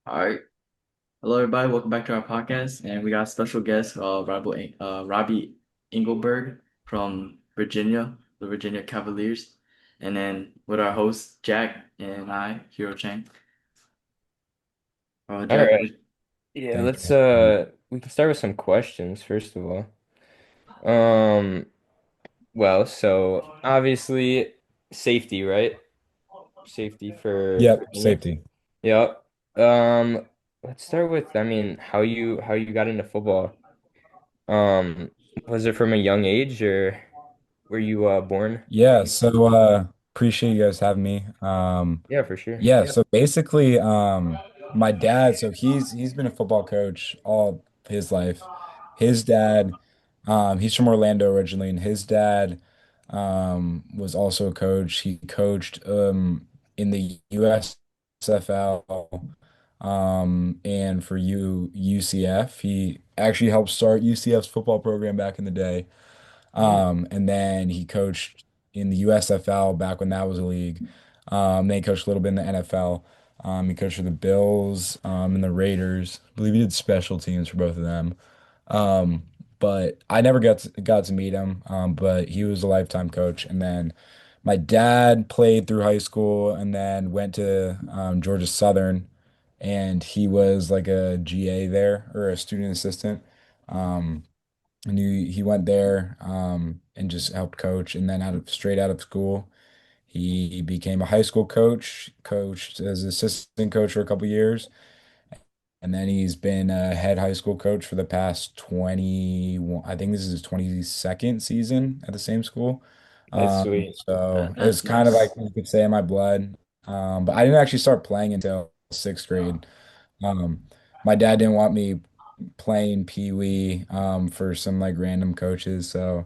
All right. Hello, everybody. Welcome back to our podcast. And we got a special guest, Robbie Engelburg from Virginia, the Virginia Cavaliers. And then with our host, Jack, and I, Hero Chang. All Jack, right. Yeah, yeah. let's we can start with some questions first of all. Um so obviously safety, right? Safety for Yep, Virginia. safety. Yep. Um let's start with how you got into football. Um was it from a young age or were you born? Yeah, so appreciate you guys having me. Yeah, for sure. Yeah, so basically my dad, so he's been a football coach all his life. His dad, he's from Orlando originally, and his dad was also a coach. He coached in the USFL and for UCF. He actually helped start UCF's football program back in the day. Mm, And then he coached in the USFL back when that was a league. Then he coached a little bit in the NFL. He coached for the Bills, and the Raiders. I believe he did special teams for both of them. Um, but I never got to meet him. But he was a lifetime coach. And then my dad played through high school and then went to Georgia Southern, and he was like a GA there or a student assistant. Um, and he went there and just helped coach. And then straight out of school, he became a high school coach, coached as assistant coach for a couple years, and then he's been a head high school coach for the past 21. I think this is his 22nd season at the same school. that's sweet. So it was That's kind of like nice. you could say in my blood. But I didn't actually start playing until sixth grade. Um, my dad didn't want me playing Pee Wee for some like random coaches. So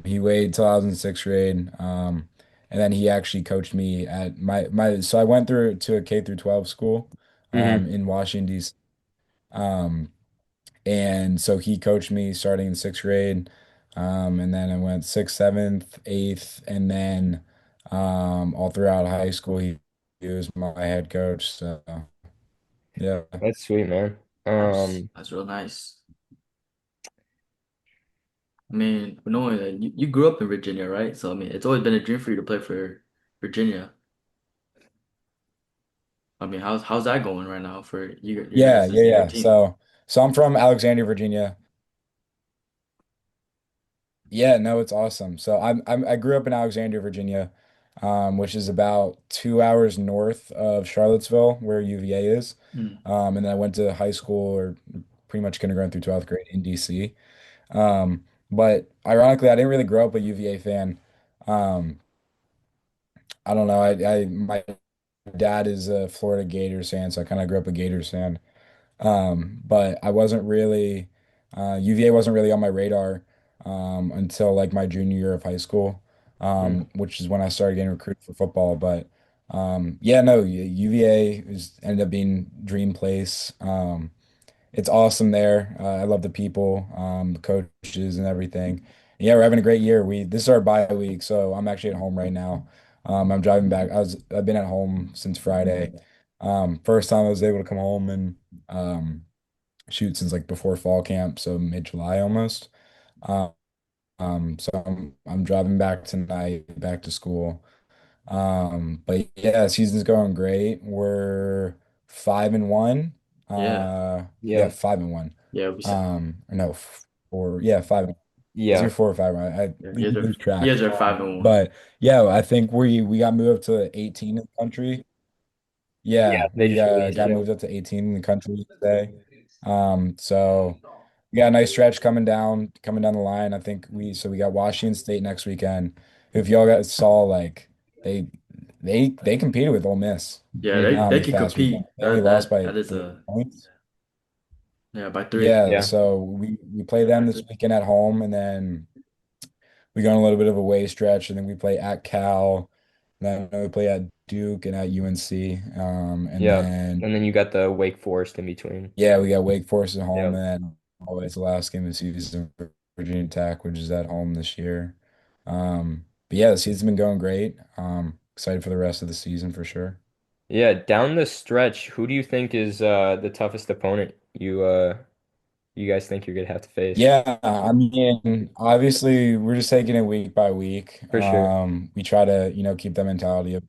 he waited till I was in sixth grade. And then he actually coached me at so I went through to a K through 12 school Hmm. in Washington, D.C. Um, and so he coached me starting in sixth grade. And then I went sixth, seventh, eighth, and then all throughout high school he was my head coach. So yeah. That's sweet, man. That's real nice. I mean, knowing that you grew up in Virginia, right? So, I mean, it's always been a dream for you to play for Virginia. I mean, how's that going right now for you Yeah, guys yeah, and your yeah. team? So I'm from Alexandria, Virginia. Yeah, no, it's awesome. So I grew up in Alexandria, Virginia, which is about 2 hours north of Charlottesville, where UVA is. Hmm. And then I went to high school or pretty much kindergarten through 12th grade in DC. But ironically, I didn't really grow up a UVA fan. Um, I don't know. My dad is a Florida Gators fan, so I kind of grew up a Gators fan. But I wasn't really, UVA wasn't really on my radar until like my junior year of high school, Mm, which is when I started getting recruited for football. But yeah, no, UVA ended up being dream place. It's awesome there. I love the people, the coaches, and everything. Yeah, we're having a great year. This is our bye week, so I'm actually at home right now. I'm driving back. I've been at home since Friday. First time I was able to come home and shoot since like before fall camp, so mid-July almost. Um, so I'm driving back tonight, back to school. But yeah, season's going great. We're 5-1. Yeah, Yeah, yeah. 5-1. yeah. Or no, four. Yeah, 5. Is it Yeah. 4 or 5? I Yeah, lose you track. guys are 5-1. But yeah, I think we got moved up to 18 in the country. Yeah, Yeah, they we just released got you. moved up to 18 in the country today. So we got a nice stretch coming down the line. I think we got Washington State next weekend. If y'all guys saw, like they they competed with Ole Miss Yeah, Hmm. they this can past weekend. compete. They only That lost that by that is 3 points. yeah, by 3. Yeah, Yeah. so we play them this weekend at home, and then we go on a little bit of a away stretch, and then we play at Cal, and then we play at Duke and at UNC. And Yeah. then And then you got the Wake Forest in between. yeah, we got Wake Forest at home, Yeah. and then always the last game of the season for Virginia Tech, which is at home this year. But yeah, the season's been going great. Excited for the rest of the season for sure. Yeah, down the stretch, who do you think is the toughest opponent you guys think you're gonna have to face? Yeah, I mean, obviously we're just taking it week by week. For sure. We try to, keep that mentality of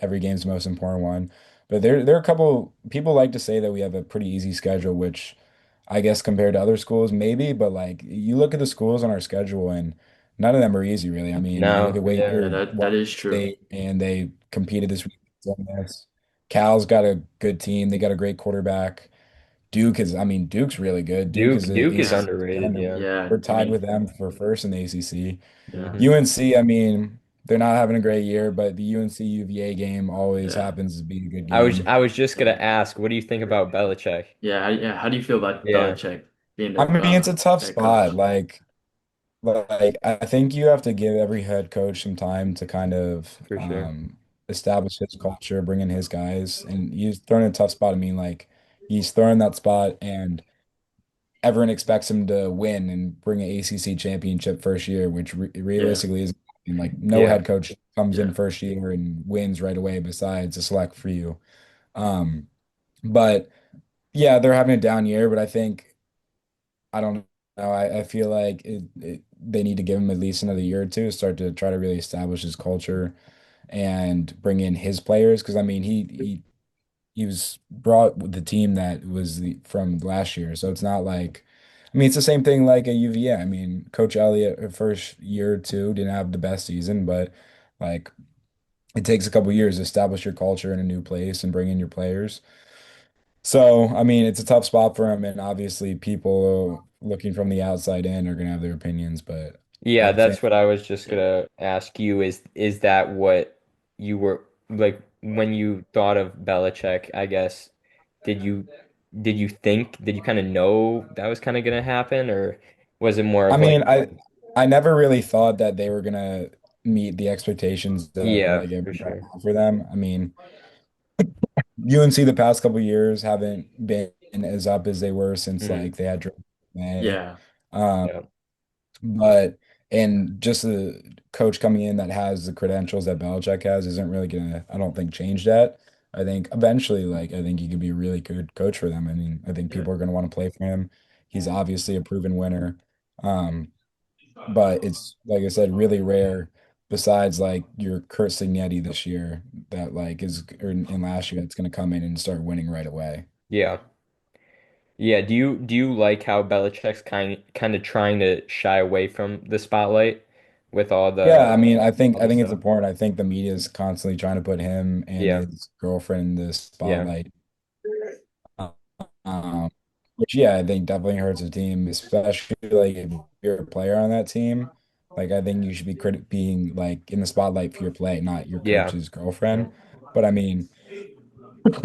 every game's the most important one. But there are a couple people like to say that we have a pretty easy schedule, which I guess compared to other schools, maybe, but like you look at the schools on our schedule and none of them are easy, really. I mean, you look No, at Wake yeah. Yeah, or that Washington is true. State and they competed this week on this. Cal's got a good team. They got a great quarterback. I mean, Duke's really good. Duke is a Duke is Yeah, ACC underrated, contender. yeah. yeah. We're I tied with mean, them for first in the ACC. yeah, Hmm. UNC, I mean, they're not having a great year, but the UNC UVA game always yeah, happens to be a good I game. was just gonna ask, what do you think about Belichick? yeah. How do you feel about Yeah, Belichick being I the mean, it's a tough head spot. coach? Like I think you have to give every head coach some time to kind of for sure. establish his culture, bring in his guys, and he's thrown in a tough spot. I mean, like he's thrown in that spot, and everyone expects him to win and bring an ACC championship first year, which Yeah, realistically is like no Yeah. head coach comes yeah, in first year and wins right away besides a select few. Um, but yeah, they're having a down year, but I don't know. I feel like they need to give him at least another year or two to start to try to really establish his culture and bring in his players. Because I mean, he was brought with the team that was from last year, so it's not like. I mean, it's the same thing like a UVA. I mean, Coach Elliott, her first year or two, didn't have the best season, but like it takes a couple years to establish your culture in a new place and bring in your players. So, I mean, it's a tough spot for him, and obviously, people looking from the outside in are gonna have their opinions, but Yeah, I that's think, what I was just gonna ask you is that what you were like when you thought of Belichick, I guess, did you did you kind of know that was kind of gonna happen or was it more I of mean, like I never really thought that they were gonna meet the expectations that yeah, like for everybody sure. had for them. I mean, UNC the past couple years haven't been as up as they were since Hmm. like they had Drake May. yeah, Um, Yeah. but and just the coach coming in that has the credentials that Belichick has isn't really gonna, I don't think, change that. I think eventually, like, I think he could be a really good coach for them. I mean, I think yeah, people are gonna want to play for him. He's obviously a proven winner. Um, but it's like I said, really rare. Besides, like your Kurt Signetti this year, that like is or in last year, that's gonna come in and start winning right away. Yeah. Yeah, do you like how Belichick's kind of trying to shy away from the spotlight with all Yeah, I mean, all I the think it's stuff? important. I think the media is constantly trying to put him and Yeah. his girlfriend in the Yeah. spotlight. Um, which yeah, I think definitely hurts the team, especially like if you're a player on that team. Like I think you should be being like in the spotlight for your play, not your Yeah. coach's girlfriend. But I mean,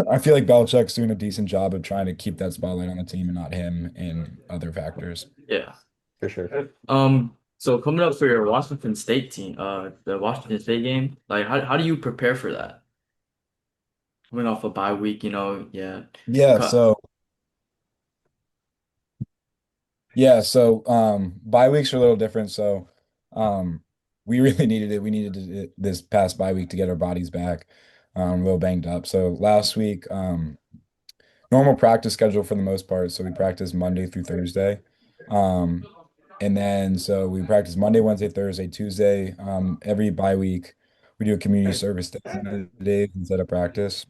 I feel like Belichick's doing a decent job of trying to keep that spotlight on the team and not him and other factors. yeah. For sure. So coming up for your Washington State team, the Washington State game, like how do you prepare for that? Coming off a bye week, yeah. Yeah, Cut. bye weeks are a little different. So we really needed it. We needed it this past bye week to get our bodies back. A little banged up. So last week, normal practice schedule for the most part. So we practice Monday through Thursday. Um, and then so we practice Monday, Wednesday, Thursday, Tuesday. Every bye week, we do a community service day one of the days instead of practice.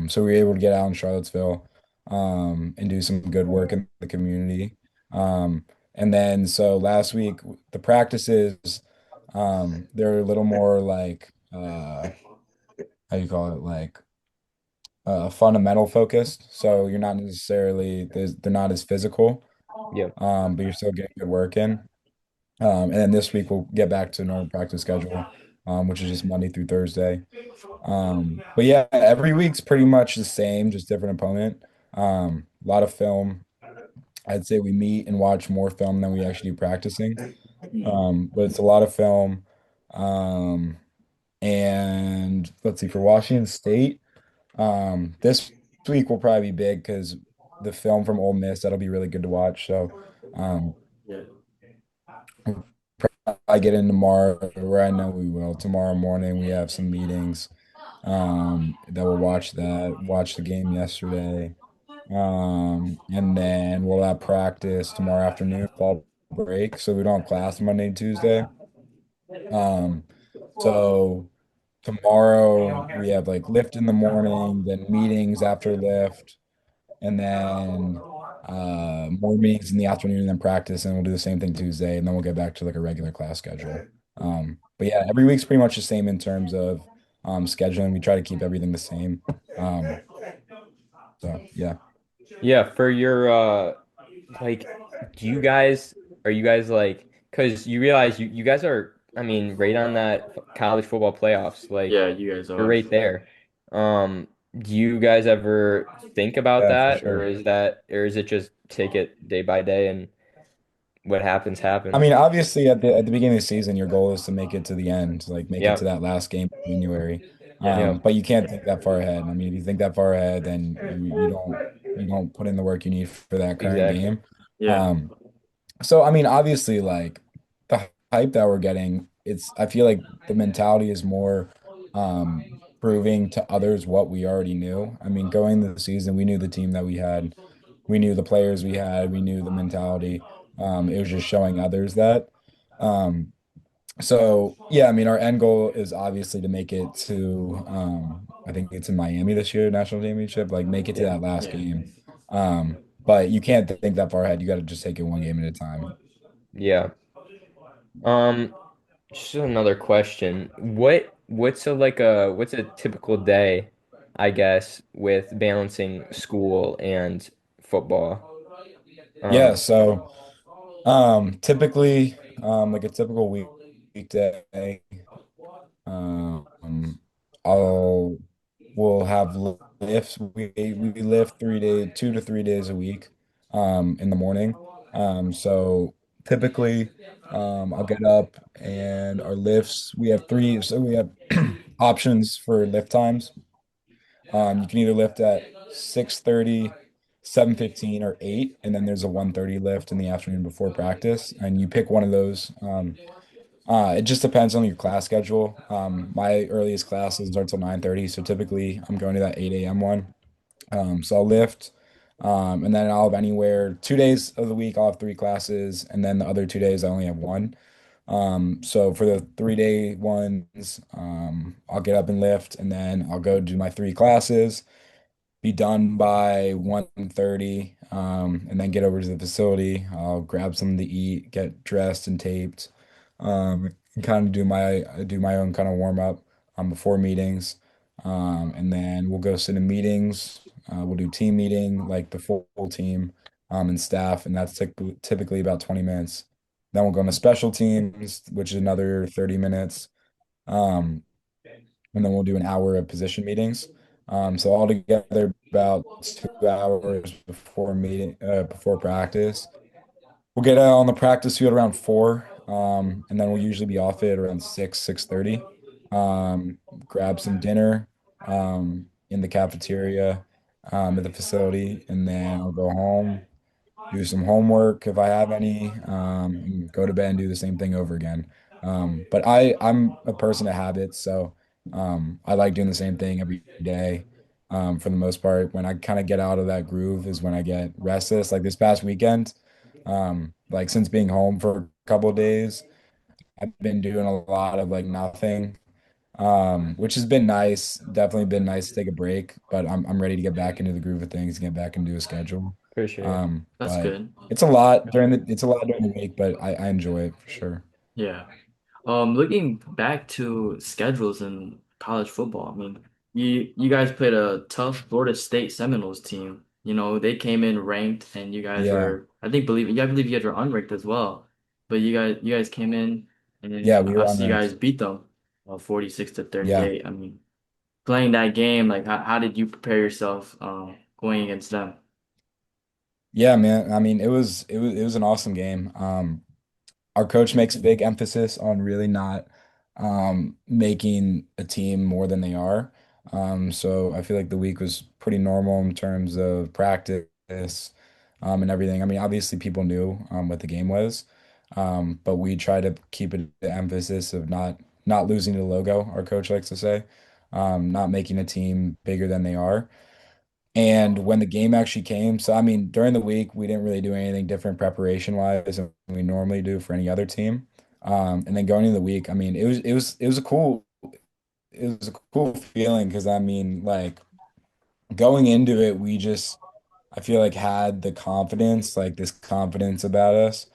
So we were able to get out in Charlottesville, and do some good work in the community. And then so last week, the practices, they're a little more like, how do you call it? Like, fundamental focused. So you're not necessarily, they're not as physical, Yeah. but you're still getting good work in. And then this week we'll get back to normal practice schedule, which is just Monday through Thursday. But yeah, every week's pretty much the same, just different opponent. A lot of film. I'd say we meet and watch more film than we actually do practicing. But it's a lot of film. Um, and let's see, for Washington State, this week will probably be big because the film from Ole Miss, that'll be really good to watch. So, um, Yeah. I get in tomorrow, or I know we will. Tomorrow morning we have some meetings. That we'll watch that, watch the game yesterday. And then we'll have practice tomorrow afternoon, fall break. So we don't have class Monday and Tuesday. Um, so tomorrow we have like lift in the morning, then meetings after lift, and then more meetings in the afternoon, and then practice, and we'll do the same thing Tuesday, and then we'll get back to like a regular class schedule. But yeah, every week's pretty much the same in terms of scheduling. We try to keep everything the same. Um, so yeah. Yeah, for your like do you guys are you guys like because you realize you guys are I mean right on that college football playoffs like Yeah, you guys you're are. right there. Do you guys ever think about Yeah, for that sure. or is it just take it day by day and what happens I happens? mean, obviously, at the beginning of the season, your goal is to make it to the end, like make it Yeah. to that last game in January. Yeah. Yeah. But you can't think that far ahead. I mean, if you think that far ahead, then you don't put in the work you need for that current Exactly. game. Yeah. Um, so I mean, obviously, like the hype that we're getting, it's I feel like the mentality is more proving to others what we already knew. I mean, going into the season, we knew the team that we had, we knew the players we had, we knew the mentality. It was just showing others that. Um, so yeah, I mean, our end goal is obviously to make it to I think it's in Miami this year, national championship, like make it to Yeah. that last Yeah. game. But you can't think that far ahead. You got to just take it one game at a time. Yeah. Um, just another question. What's what's a typical day, I guess, with balancing school and football? Yeah, Um, so typically like a typical weekday, um I'll we'll have lifts. We lift 3 days, 2 to 3 days a week in the morning. So typically I'll get up and our lifts, we have three, so we have options for lift times. You can either lift at 6:30, 7:15, or 8, and then there's a 1:30 lift in the afternoon before practice, and you pick one of those. It just depends on your class schedule. My earliest class doesn't start till 9:30, so typically I'm going to that 8 a.m. one. So I'll lift, and then I'll have anywhere 2 days of the week, I'll have three classes, and then the other 2 days I only have one. So for the 3 day ones, I'll get up and lift, and then I'll go do my three classes, be done by 1:30, and then get over to the facility. I'll grab something to eat, get dressed and taped, and kind of do my own kind of warm up before meetings. And then we'll go sit in meetings. We'll do team meeting, like the full team, and staff, and that's typically about 20 minutes. Then we'll go into special teams, which is another 30 minutes. Um, and then we'll do an hour of position meetings. So altogether about 2 hours before practice. We'll get out on the practice field around 4, and then we'll usually be off it around 6:30. Grab some dinner in the cafeteria at the facility, and then I'll go home, do some homework if I have any, and go to bed and do the same thing over again. But I'm a person of habits, so I like doing the same thing every day. For the most part, when I kind of get out of that groove is when I get restless. Like this past weekend, like since being home for a couple of days, I've been doing a lot of like nothing, which has been nice. Definitely been nice to take a break, but I'm ready to get back into the groove of things, get back into a schedule. for sure. That's But good. it's a lot during the week, but I enjoy it for sure. Yeah. Looking back to schedules in college football, I mean, you guys played a tough Florida State Seminoles team. You know, they came in ranked, and you guys Yeah. were, I believe you guys were unranked as well. But you guys came in, and then Yeah, we were I see you unranked. guys beat them, 46 to Yeah. 38. I mean, playing that game, like, how did you prepare yourself, going against them? Yeah, man. I mean, it was an awesome game. Our coach makes a big emphasis on really not making a team more than they are. So I feel like the week was pretty normal in terms of practice and everything. I mean, obviously people knew what the game was, but we try to keep it the emphasis of not losing the logo, our coach likes to say. not making a team bigger than they are. And when the game actually came, so I mean, during the week, we didn't really do anything different preparation wise than we normally do for any other team. And then going into the week, I mean, it was a cool feeling because I mean, like going into it, we just I feel like had the confidence, like this confidence about us,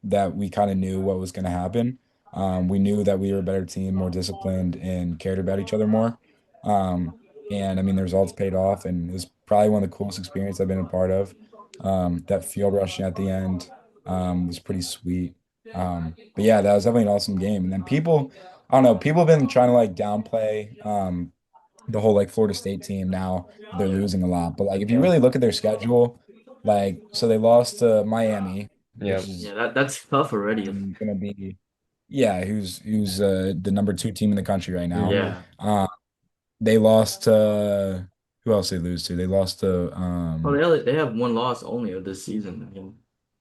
that we kind of knew what was going to happen. We knew that we were a better team, more disciplined, and cared about each other more. Um, and I mean, the results paid off, and it was probably one of the coolest experiences I've been a part of. That field rushing at the end, was pretty sweet. But yeah, that was definitely an awesome game. And then I don't know, people have been trying to like downplay. The whole like Florida State team now they're losing a lot. But like if you Yeah. really look at their schedule, like so they lost to Miami, Yeah. which Yeah, is that's tough already. gonna be yeah, who's the number two team in the country right now. Hmm. Yeah. Uh, they lost to who else they lose to? They lost to Oh, they have one loss only of this season. I mean,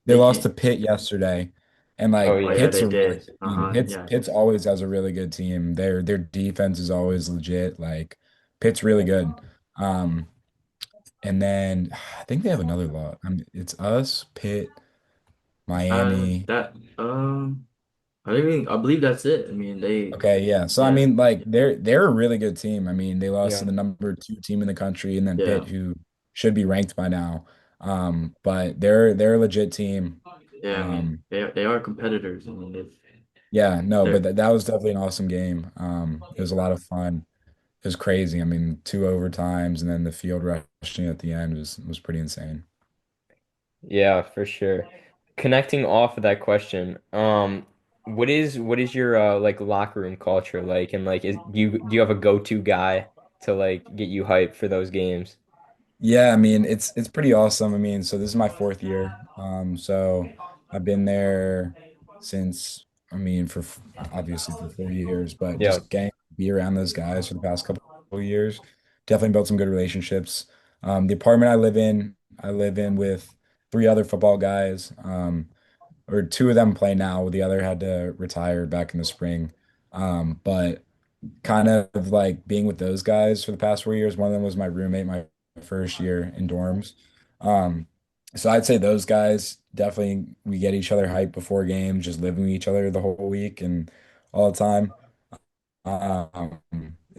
they they lost to can't. Pitt yesterday. And Oh like Oh yeah, yeah. Pitt's they a really did. good team. Uh-huh. Yeah. Pitt's always has a really good team. Their defense is always legit. Like Pitt's really good. Um, And then I think they have another lot. I mean, it's us, Pitt, Miami. That I believe that's it. I mean, Okay, yeah. So I yeah, mean, like they're a really good team. I mean, they lost to Yeah. the number two team in the country, and then yeah, Pitt, who should be ranked by now. But they're a legit team. yeah. I mean, Um, they are competitors. I mean, yeah, no, but they're that was definitely an awesome game. It was a lot of fun. It was crazy. I mean, two overtimes and then the field rushing at the end was pretty insane. Yeah, for sure. Connecting off of that question, what is your like locker room culture like, and like do you have a go-to guy to like get you hyped for those games? Yeah, I mean it's pretty awesome. I mean, so this is my fourth year. So I've been there since I mean obviously for 4 years, but Yeah. just getting to be around those guys for the past couple of years, definitely built some good relationships. The apartment I live in with three other football guys. Or two of them play now. The other had to retire back in the spring. But kind of like being with those guys for the past 4 years. One of them was my roommate my first year in dorms. Um, so I'd say those guys definitely we get each other hyped before games, just living with each other the whole week and all the time. Um,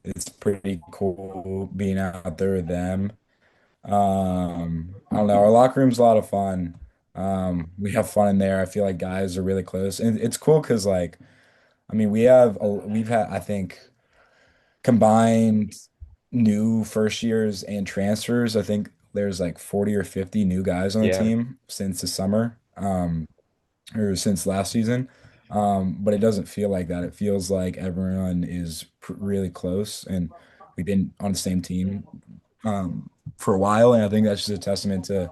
it's pretty cool being out there with them. I don't know. Our locker room's a lot of fun. We have fun in there. I feel like guys are really close, and it's cool because like I mean we've had I think combined new first years and transfers, I think there's like 40 or 50 new guys on the Yeah. team since the summer, or since last season. But it doesn't feel like that. It feels like everyone is pr really close and we've been on the same team, for a while. And I think that's just a testament to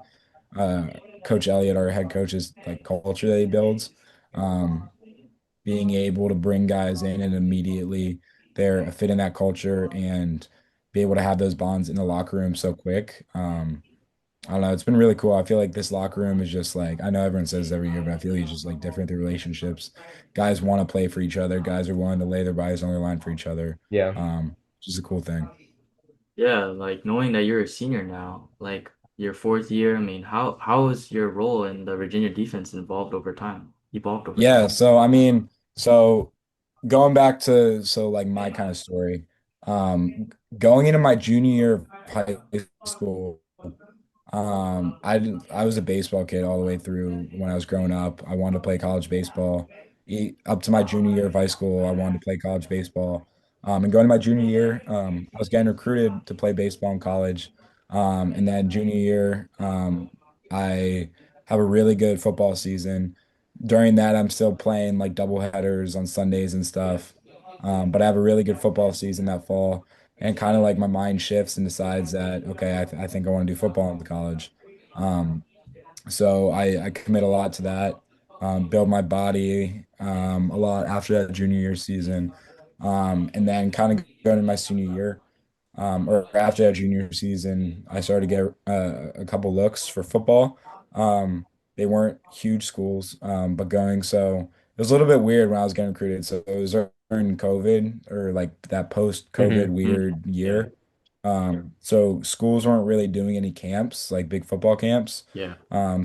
uh, Coach Elliott, our head coach's like culture that he builds. Um, Being able to bring guys in and immediately they're a fit in that culture and be able to have those bonds in the locker room so quick. I don't know. It's been really cool. I feel like this locker room is just like, I know everyone says this every year, but I feel like it's just like different through relationships. Guys want to play for each other. Guys are willing to lay their bodies on the line for each other. Yeah. Just a cool thing. yeah. Like knowing that you're a senior now, like your fourth year. I mean, how is your role in the Virginia defense Evolved over Yeah. time. So, I mean, so going back to, so like my kind of story, going into my junior year of high school, I was a baseball kid all the way through when I was growing up. I wanted to play college baseball. Up to my junior year of high school, I wanted to play college baseball. And going to my junior year, I was getting recruited to play baseball in college. And then junior year, I have a really good football season. During that, I'm still playing like double headers on Sundays and stuff. But I have a really good football season that fall and kind of like my mind shifts and decides that okay, I think I want to do football in college. Um, so I commit a lot to that, build my body a lot after that junior year season, and then kind of going into my senior year, or after that junior season, I started to get a couple looks for football. Um, they weren't huge schools, but going so it was a little bit weird when I was getting recruited. So it was COVID or like that post-COVID Hmm. weird Yeah. year. So schools weren't really doing any camps, like big football camps. Yeah.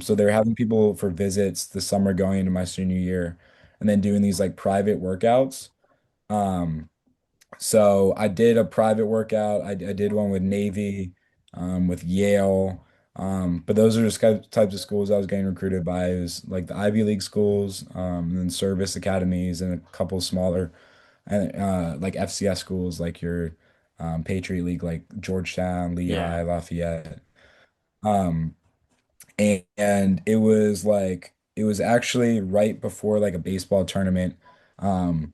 So they were having people for visits this summer going into my senior year and then doing these like private workouts. Um, so I did a private workout. I did one with Navy, with Yale. But those are just types of schools I was getting recruited by. It was like the Ivy League schools, and then service academies and a couple smaller and like FCS schools like your Patriot League like Georgetown, Yeah. Lehigh, Lafayette. Um, and it was actually right before like a baseball tournament. Um,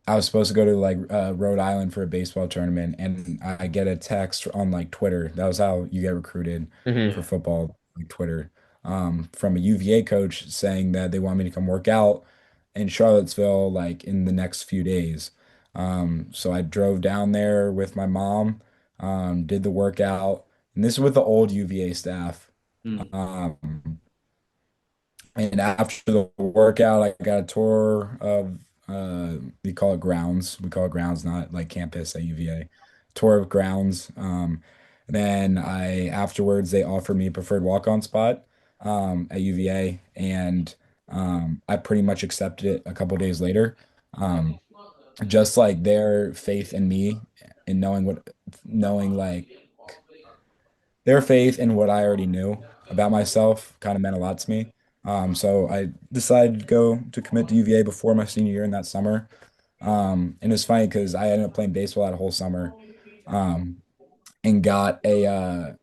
I was supposed to go to like Rhode Island for a baseball tournament, and I get a text on like Twitter. That was how you get recruited Hmm. for Yeah. football, like Twitter, from a UVA coach saying that they want me to come work out in Charlottesville like in the next few days. So I drove down there with my mom, did the workout, and this is with the old UVA staff. Mm. Um, and after the workout, I got a tour of we call it grounds. We call it grounds, not like campus at UVA. Tour of grounds. Then I afterwards they offered me a preferred walk-on spot at UVA, and I pretty much accepted it a couple days later. Um, just like their faith in me and knowing like their faith in what I already knew about myself kind of meant a lot to me. So I decided to go to commit to UVA before my senior year in that summer. And it's funny because I ended up playing baseball that whole summer, um, and ended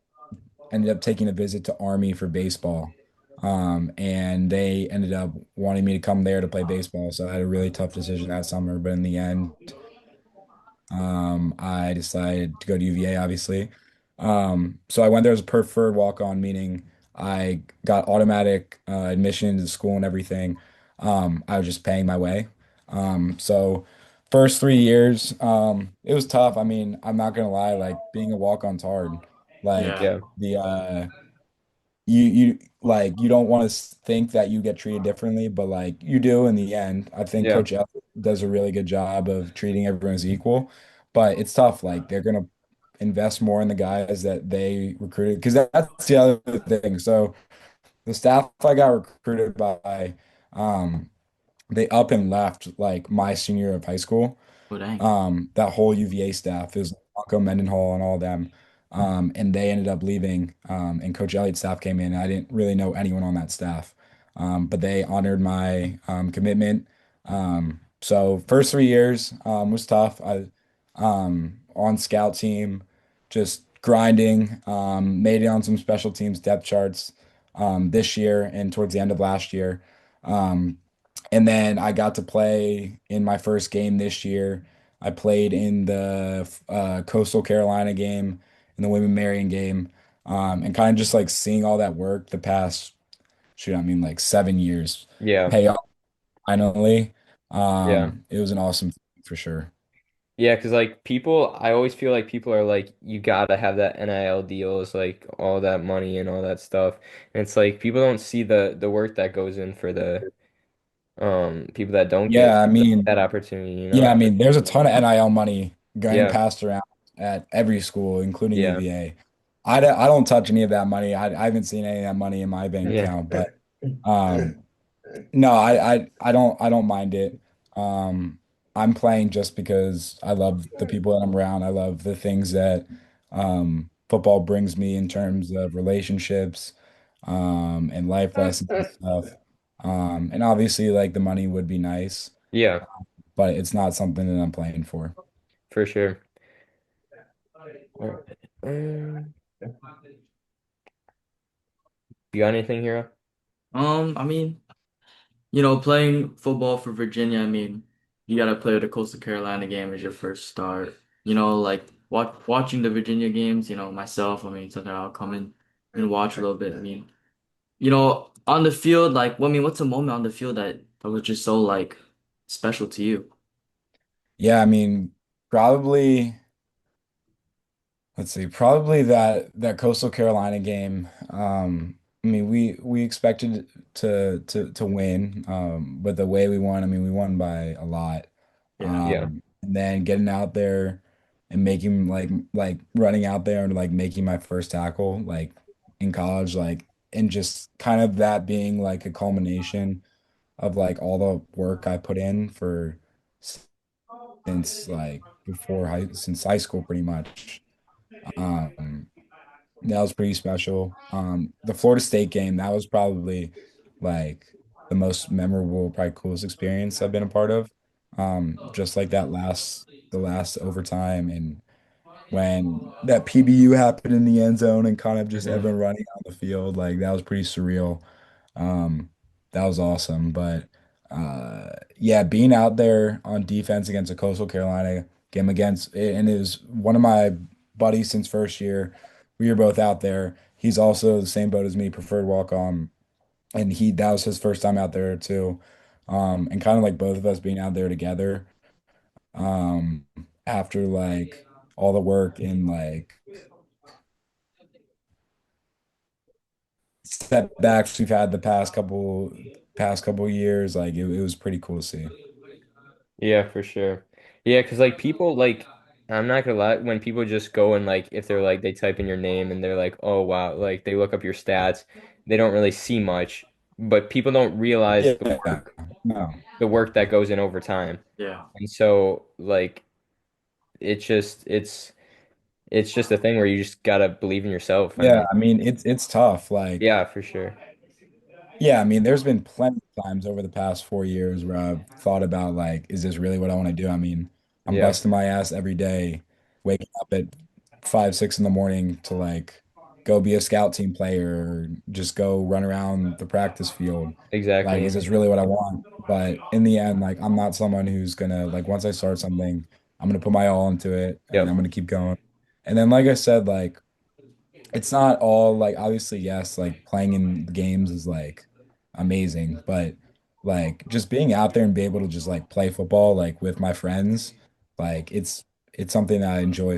up taking a visit to Army for baseball. And they ended up wanting me to come there to play baseball. So I had a really tough decision that summer, but in the end, I decided to go to UVA, obviously. So I went there as a preferred walk-on, meaning I got automatic admission into the school and everything. I was just paying my way. So first 3 years, it was tough. I mean, I'm not gonna lie, like being a walk-on's hard. Like Yeah. Yeah. the you don't want to think that you get treated differently, but like you do in the end. I think Yeah. Coach L does a really good job of treating everyone as equal, but it's tough. Like they're gonna invest more in the guys that they recruited because that's the other thing. So the staff I got recruited by, um, they up and left like my senior year of high school. Oh dang. That whole UVA staff is Marco Mendenhall and all them. And they ended up leaving. And Coach Elliott's staff came in. And I didn't really know anyone on that staff. But they honored my commitment. So first 3 years was tough. I on scout team, just grinding. Made it on some special teams depth charts this year and towards the end of last year. Um, and then I got to play in my first game this year. I played in the Coastal Carolina game, in the William Marion game, and kind of just like seeing all that work the past, shoot, I mean like 7 years Yeah. pay off finally. Yeah. It was an awesome thing for sure. Yeah, because like people, I always feel like people are like, you gotta have that NIL deals, like all that money and all that stuff. And it's like people don't see the work that goes in for the people that don't get Yeah, I that mean, opportunity, you yeah, know? I mean, there's a ton of NIL money getting Yeah, passed around at every school, including yeah, UVA. I don't touch any of that money. I haven't seen any of that money in my bank yeah, account, but um, no, I don't mind it. Um, I'm playing just because I love the people that I'm around. I love the things that football brings me in terms of relationships, and life lessons and stuff. And obviously, like the money would be nice, yeah, but it's not something that I'm playing for. for sure. All right. You got anything, Hero? I mean, playing football for Virginia, I mean, you gotta play the Coastal Carolina game as your first start. Like watching the Virginia games, myself, I mean, something I'll come in and watch a little bit. I mean, on the field, like, what's a moment on the field that was just so like special to you? Yeah, I mean, probably. Let's see, probably that Coastal Carolina game. I mean, we expected to win, but the way we won, I mean, we won by a lot. Yeah. Yeah. And then getting out there and making like running out there and like making my first tackle like in college, like and just kind of that being like a culmination of like all the work I put in for since like since high school pretty much. Um, that was pretty special. The Florida State game, that was probably like the most memorable, probably coolest experience I've been a part of. Just like the last overtime and when that PBU happened in the end zone and kind of just Hmm. everyone running on the field, like that was pretty surreal. Um, that was awesome. But yeah, being out there on defense against a Coastal Carolina game against, and it was one of my buddies since first year. We were both out there. He's also the same boat as me, preferred walk on, and he that was his first time out there too. And kind of like both of us being out there together. Um, after like all the work and like setbacks we've had the past couple years, like it was pretty cool to see. Yeah, for sure. Yeah, because like people like I'm not gonna lie, when people just go and like if they're like they type in your name and they're like, oh wow, like they look up your stats, they don't really see much, but people don't realize Yeah, no. the work that goes in over time. Yeah. And so like it's just it's just a thing where you just gotta believe in yourself. I Yeah, mean, I mean it's tough. Like, yeah, for sure. yeah, I mean, there's been plenty of times over the past 4 years where I've thought about like, is this really what I want to do? I mean, I'm Yeah, busting my ass every day, waking up at 5, 6 in the morning to like go be a scout team player or just go run around the practice field. Like, is exactly. this really what I want? But in the end, like, I'm not someone who's gonna like once I start something, I'm gonna put my all into it and I'm Yep. gonna keep going. And then, like I said, like it's not all like obviously yes like playing in games is like amazing but like just being out there and be able to just like play football like with my friends like it's something that I enjoy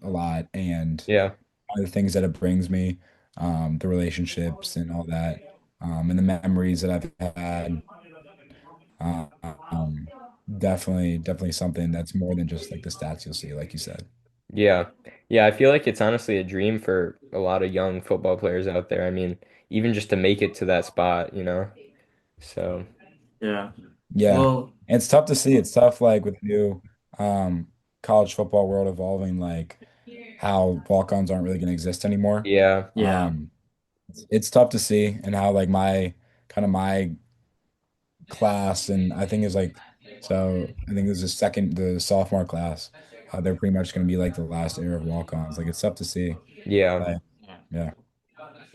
a lot and Yeah. one of the things that it brings me the relationships and all that and the memories that I've had uh, um definitely something that's more than just like the stats you'll see like you said. Yeah. Yeah, I feel like it's honestly a dream for a lot of young football players out there. I mean, even just to make it to that spot, you know? So, Yeah. Yeah. Well, And it's tough to see. It's tough, like with the new um, college football world evolving, like how walk-ons aren't really going to exist anymore. yeah. yeah. It's tough to see, and how like my class, and I think it's like so. I think it was the sophomore class. They're pretty much going to be like the last era of walk-ons. Like it's tough to see, Yeah. but yeah.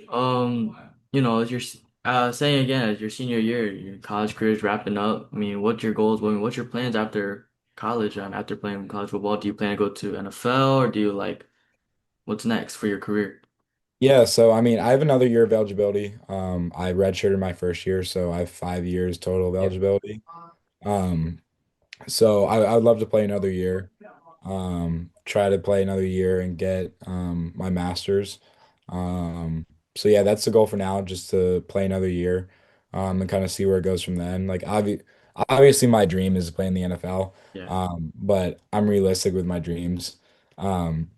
Um, as you're saying again, as your senior year, your college career is wrapping up. I mean, what's your goals? I mean, what's your plans after college? After playing college football, do you plan to go to NFL or do you like what's next for your career? Yeah, so I mean, I have another year of eligibility. I redshirted my first year, so I have 5 years total of Yeah. eligibility. Um, So I would love to play another year. Try to play another year and get my master's. Um, so yeah, that's the goal for now, just to play another year, and kind of see where it goes from then. Like obviously my dream is to play in the NFL. Yeah. But I'm realistic with my dreams. Um,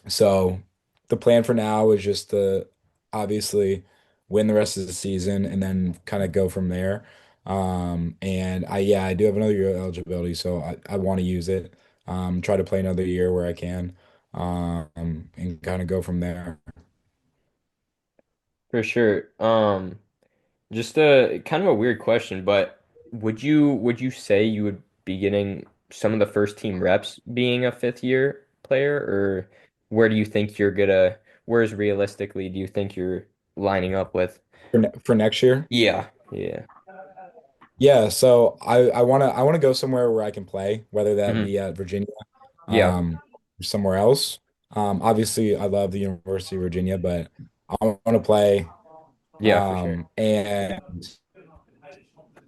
so the plan for now is just to obviously win the rest of the season and then kind of go from there. And yeah, I do have another year of eligibility, so I want to use it. Try to play another year where I can, and kind of go from there. For sure. Just a kind of a weird question, but would you say you would be getting some of the first team reps being a fifth year player, or where do you think you're gonna, where's realistically do you think you're lining up with? For next year. Yeah, yeah, Yeah, so I wanna go somewhere where I can play, whether that hmm be at Virginia, yeah, or somewhere else. Obviously I love the University of Virginia, but I want to play. yeah, for sure. And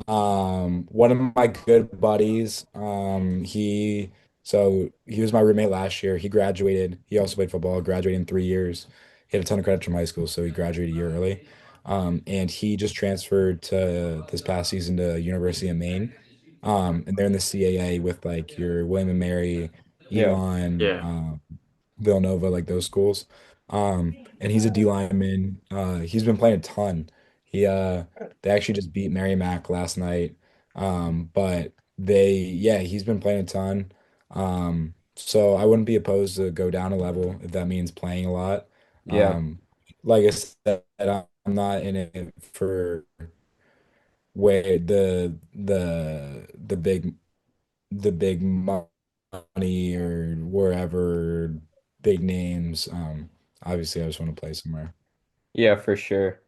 one of my good buddies, he was my roommate last year. He graduated. He also played football, graduated in 3 years. He had a ton of credits from high school, so he graduated a year early. And he just transferred to this past season to University of Maine. And they're in the CAA with like your William and Mary, Yeah. Elon, Yeah. Villanova, like those schools. And he's a D lineman. He's been playing a ton. He They actually just beat Merrimack last night. But yeah, he's been playing a ton. So I wouldn't be opposed to go down a level if that means playing a lot. Yeah. Um, like I said, I'm not in it for where the big money or wherever big names. Obviously, I just want to play somewhere. Yeah, for sure.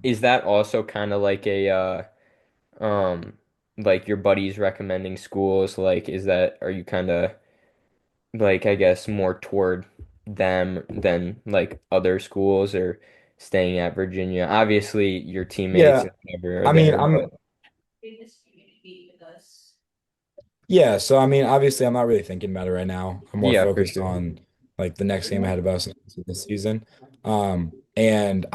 Is that also kind of like a um like your buddies recommending schools? Like, are you kind of like, I guess, more toward them than like other schools or staying at Virginia? Obviously, your teammates Yeah, and whatever are I mean, there, but yeah, so I mean, obviously, I'm not really thinking about it right now. I'm more yeah, for focused sure. on like the next game ahead of us this season. And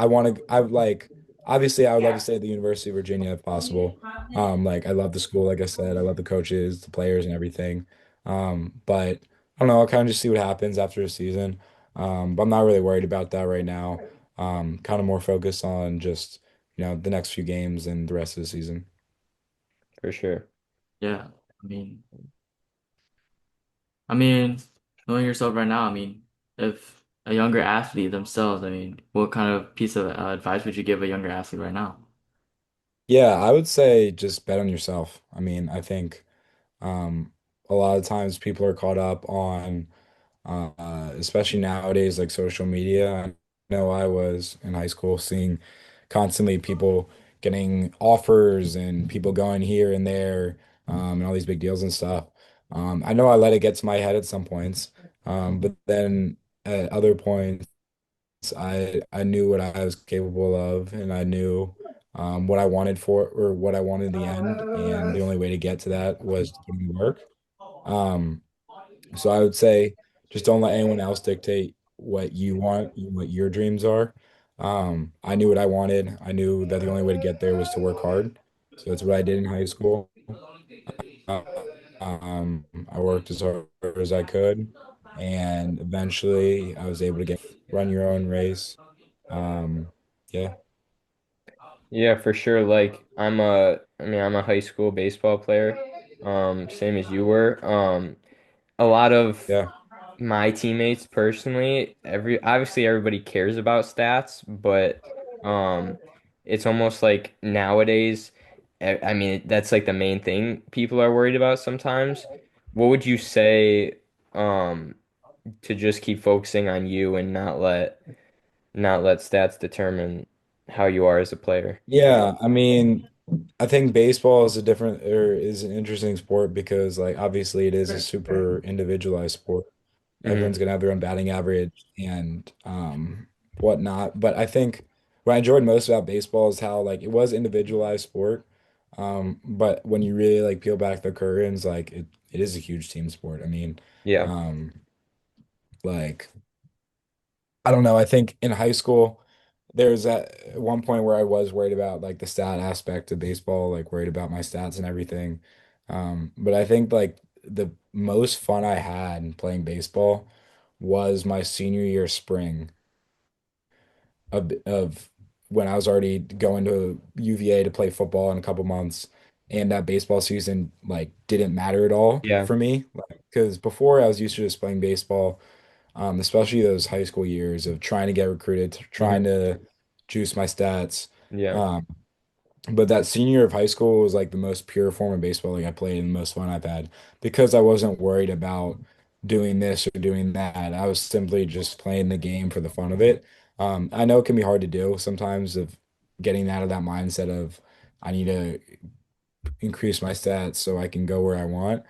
obviously, I would love to stay at the University of Virginia if possible. Like I love the school, like I said, I love the coaches, the players, and everything. But I don't know, I'll kind of just see what happens after the season. But I'm not really worried about that right now. Kind of more focused on just, the next few games and the rest of the season. For sure. Yeah. I mean, I mean, knowing yourself right now, I mean, if a younger athlete themselves, I mean, what kind of piece of advice would you give a younger athlete right now? Yeah, I would say just bet on yourself. I mean, I think a lot of times people are caught up on, especially nowadays, like social media. I know I was in high school seeing constantly people getting offers and people going here and there, and all these big deals and stuff. I know I let it get to my head at some points, but then at other points, I knew what I was capable of, and I knew what I wanted for or what I wanted in the end, and the only way to get to that was to put in the work. Um, so I would say just don't let anyone else dictate what you want, what your dreams are. I knew what I wanted. I knew that the only way to get there was to work hard. So that's what I did in high school. Uh, I worked as hard as I could, and eventually I was able to get run your own race. Yeah, Yeah, for sure. Like I'm a high school baseball player, same as you were. A lot of yeah, my teammates personally, obviously everybody cares about stats, but um it's almost like nowadays, I mean that's like the main thing people are worried about sometimes. What would you say um to just keep focusing on you and not let stats determine how you are as a player? yeah. I mean, I think baseball is is an interesting sport because like obviously it is a super individualized sport. Hmm. Everyone's gonna have their own batting average and whatnot. But I think what I enjoyed most about baseball is how like it was individualized sport. But when you really like peel back the curtains, like it is a huge team sport. I mean, Yeah. um, like I don't know. I think in high school, there's at one point where I was worried about like the stat aspect of baseball, like worried about my stats and everything. But I think like the most fun I had playing baseball was my senior year spring of when I was already going to UVA to play football in a couple months, and that baseball season like didn't matter at all Yeah. for me. Like, because before I was used to just playing baseball, especially those high school years of trying to get recruited, trying Hmm. to juice my stats. Yeah. Um, but that senior year of high school was like the most pure form of baseball like I played and the most fun I've had because I wasn't worried about doing this or doing that. I was simply just playing the game for the fun of it. I know it can be hard to do sometimes of getting out of that mindset of I need to increase my stats so I can go where I want.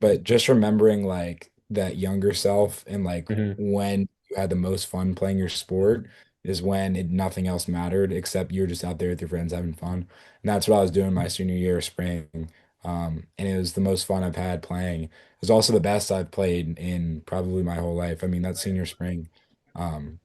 But just remembering like that younger self and like Hmm. when you had the most fun playing your sport is when nothing else mattered except you're just out there with your friends having fun. And that's what I was doing my senior year of spring. And it was the most fun I've had playing. It was also the best I've played in probably my whole life. I mean, that senior spring, um,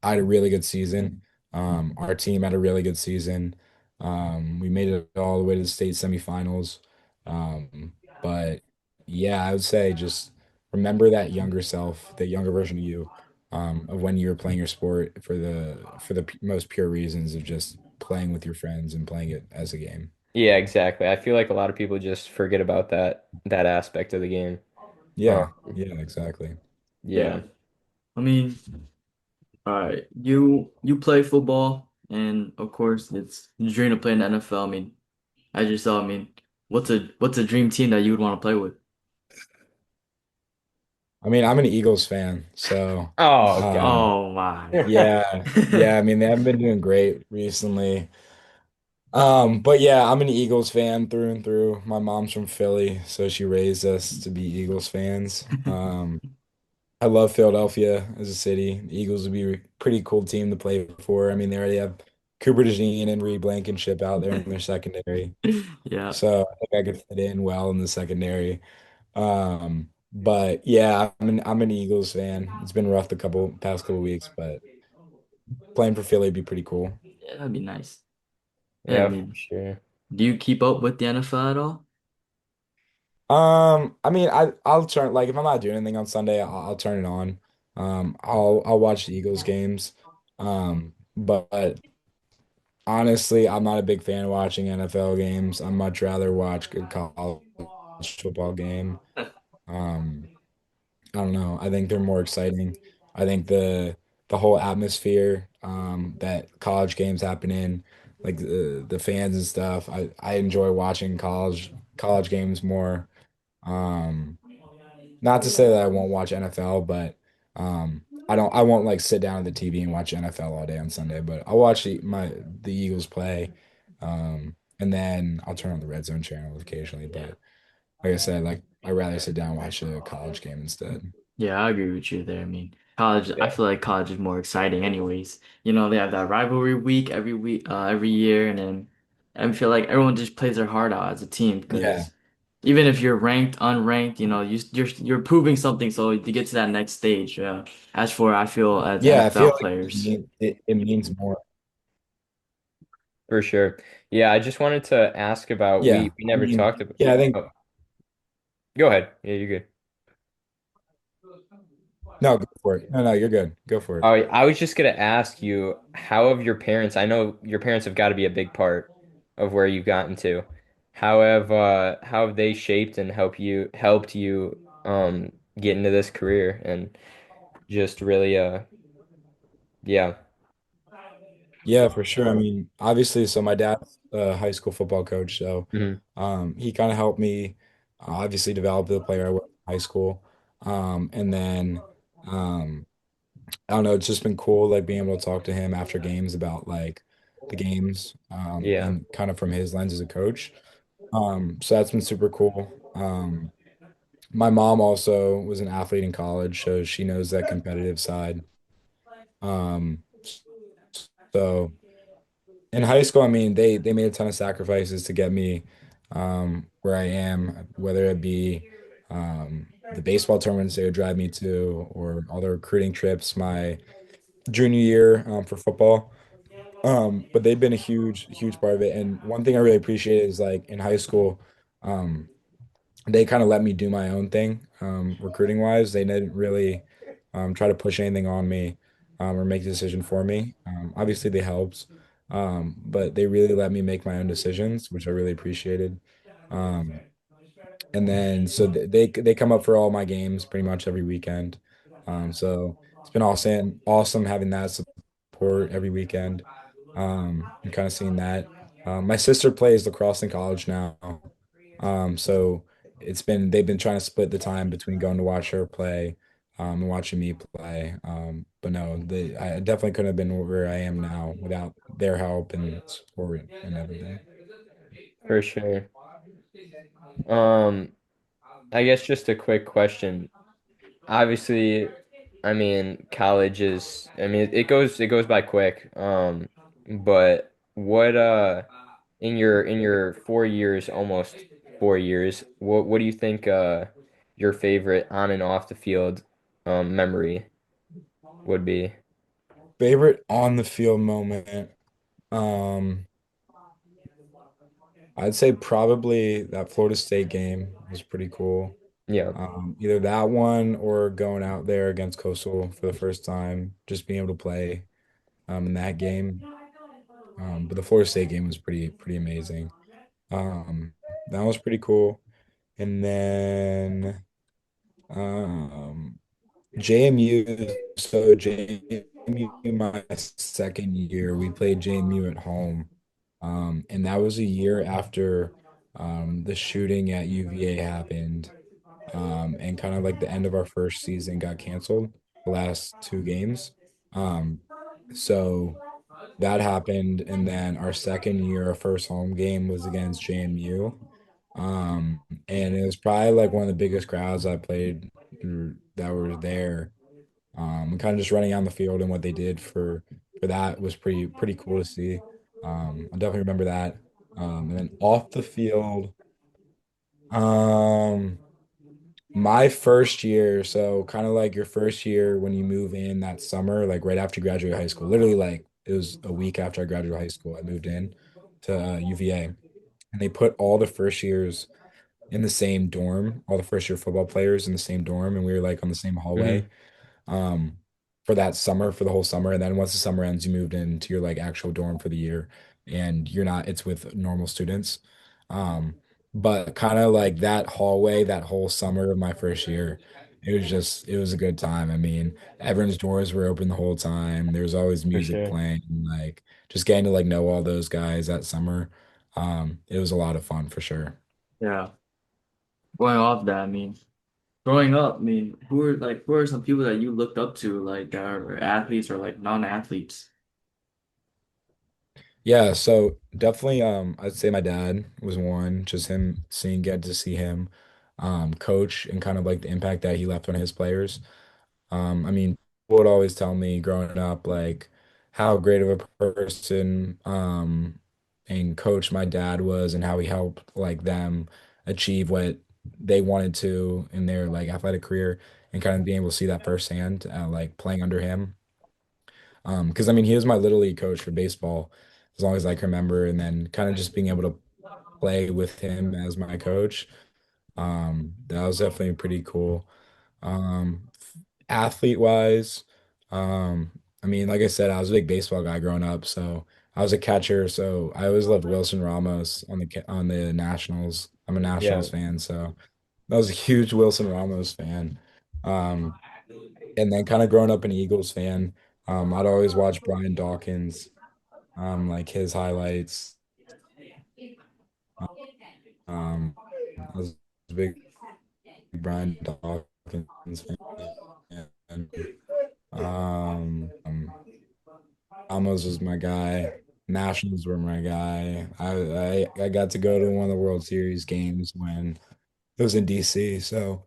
I had a really good season. Our team had a really good season. We made it all the way to the state semifinals. But yeah, I would say just remember that younger self, the younger version of you, of when you were playing your sport for the most pure reasons of just playing with your friends and playing it as a game. Yeah, exactly. I feel like a lot of people just forget about that aspect of the game. Um, Yeah, yeah, exactly. Yeah. yeah. I mean, all right. You play football, and of course, it's your dream to play in the NFL. I mean, as you saw, I mean, what's a dream team that you would want to play with? I mean, I'm an Eagles fan, so Oh God. um, Oh my. yeah, yeah. I mean, they haven't been doing great recently. But yeah, I'm an Eagles fan through and through. My mom's from Philly, so she raised us to be Eagles fans. I love Philadelphia as a city. The Eagles would be a pretty cool team to play for. I mean, they already have Cooper DeJean and Reed Blankenship out there in their secondary, Yeah. so I think I could fit in well in the secondary. But yeah, I'm an Eagles fan. It's been rough the past couple weeks, but playing for Philly would be pretty cool. Yeah, that'd be nice. Yeah, I Yeah, for mean, sure. do you keep up with the NFL at all? I mean, I'll turn like if I'm not doing anything on Sunday, I'll turn it on. I'll watch the Eagles games. But honestly, I'm not a big fan of watching NFL games. I'd much rather watch a college football game. Um, I don't know. I think they're more exciting. I think the whole atmosphere that college games happen in, like the fans and stuff. I enjoy watching college games more. Um, Not to say that I won't watch NFL, but I won't like sit down at the TV and watch NFL all day on Sunday, but I'll watch the Eagles play. And then I'll turn on the Red Zone channel occasionally, Yeah. but like I said, like I'd rather sit down and watch a college game instead. Yeah, I agree with you there. I mean, college, I Yeah. feel like college is more exciting anyways. You know, they have that rivalry week, every year, and then I feel like everyone just plays their heart out as a team Yeah. because even if you're ranked, unranked, you know, you're proving something so to get to that next stage. Yeah. As for I feel as Yeah, I NFL feel like players. it means more. For sure. Yeah, I just wanted to ask about Yeah. we I never mean, talked about yeah, I think oh, go ahead. Yeah, you're good. no, go for it. No, no, you're good. Go for it. Oh, I was just gonna ask you, how have your parents, I know your parents have got to be a big part of where you've gotten to. How have they shaped and helped you get into this career and just really yeah. Yeah, for sure. I mean, obviously, so my dad's a high school football coach, so Hmm. he kind of helped me obviously develop the player I was in high school. And then um, I don't know, it's just been cool like being able to talk to him after games about like the games Yeah. and kind of from his lens as a coach. So that's been super cool. My mom also was an athlete in college, so she knows that competitive side. Um, so. In high school, I mean, they made a ton of sacrifices to get me where I am, whether it be the baseball tournaments they would drive me to, or all the recruiting trips my junior year for football. But they've been a huge part of it. And one thing I really appreciate is like in high school, um, they kind of let me do my own thing, recruiting wise. They didn't really try to push anything on me or make a decision for me. Obviously, they helped, but they really let me make my own decisions, which I really appreciated. Um, and then so they come up for all my games pretty much every weekend. So it's been awesome having that support every weekend. And kind of seeing that. My sister plays lacrosse in college now. So they've been trying to split the time between going to watch her play, and watching me play. But no, I definitely couldn't have been where I am now without their help and support and everything. For sure. Um, I guess just a quick question. Obviously, I mean, college is, I mean, it goes by quick. But what in your 4 years, almost 4 years, what do you think your favorite on and off the field memory would be? Favorite on the field moment. Um, I'd say probably that Florida State game was pretty cool. Yeah, Either that one or going out there against Coastal for the first time, just being able to play in that game. But the Florida State game was pretty amazing. That was pretty cool. And then JMU, so JMU my second year, we played JMU at home. And that was a year after the shooting at UVA happened. And kind of like the end of our first season got canceled, the last two games. Um, so that happened, and then our second year, our first home game was against JMU. And it was probably like one of the biggest crowds I played that were there. And kind of just running on the field and what they did for that was pretty cool to see. I definitely remember that. And then off the field, um, my first year, so kind of like your first year when you move in that summer, like right after you graduate high school, literally like it was a week after I graduated high school, I moved in to UVA, and they put all the first years in the same dorm, all the first year football players in the same dorm, and we were like on the same hmm hallway um for that summer, for the whole summer. And then once the summer ends, you moved into your like actual dorm for the year, and you're not, it's with normal students. Um, but kind of like that hallway, that whole summer of my first year, it was a good time. I mean, everyone's doors were open the whole time. There was always for music sure. playing, like just getting to like know all those guys that summer. It was a lot of fun for sure. Yeah. Going off that, I mean, growing up, I mean, who are some people that you looked up to, like athletes or like non-athletes? Yeah, so definitely I'd say my dad was one, just him seeing get to see him coach and kind of like the impact that he left on his players. I mean, people would always tell me growing up like how great of a person and coach my dad was and how he helped like them achieve what they wanted to in their like athletic career and kind of being able to see that firsthand like playing under him. Because I mean, he was my little league coach for baseball as long as I can remember, and then kind of just being able to play with him as my coach. That was definitely pretty cool. Um, Athlete wise, I mean, like I said, I was a big baseball guy growing up, so I was a catcher, so I always loved Wilson Ramos on on the Nationals. I'm a Yeah. Nationals fan, so I was a huge Wilson Ramos fan. Um, and then kind of growing up an Eagles fan, I'd always watch Brian Dawkins, like his highlights. I was a big Brian Dawkins fan. Ramos was my guy. Nationals were my guy. I got to go to one of the World Series games when it was in DC, so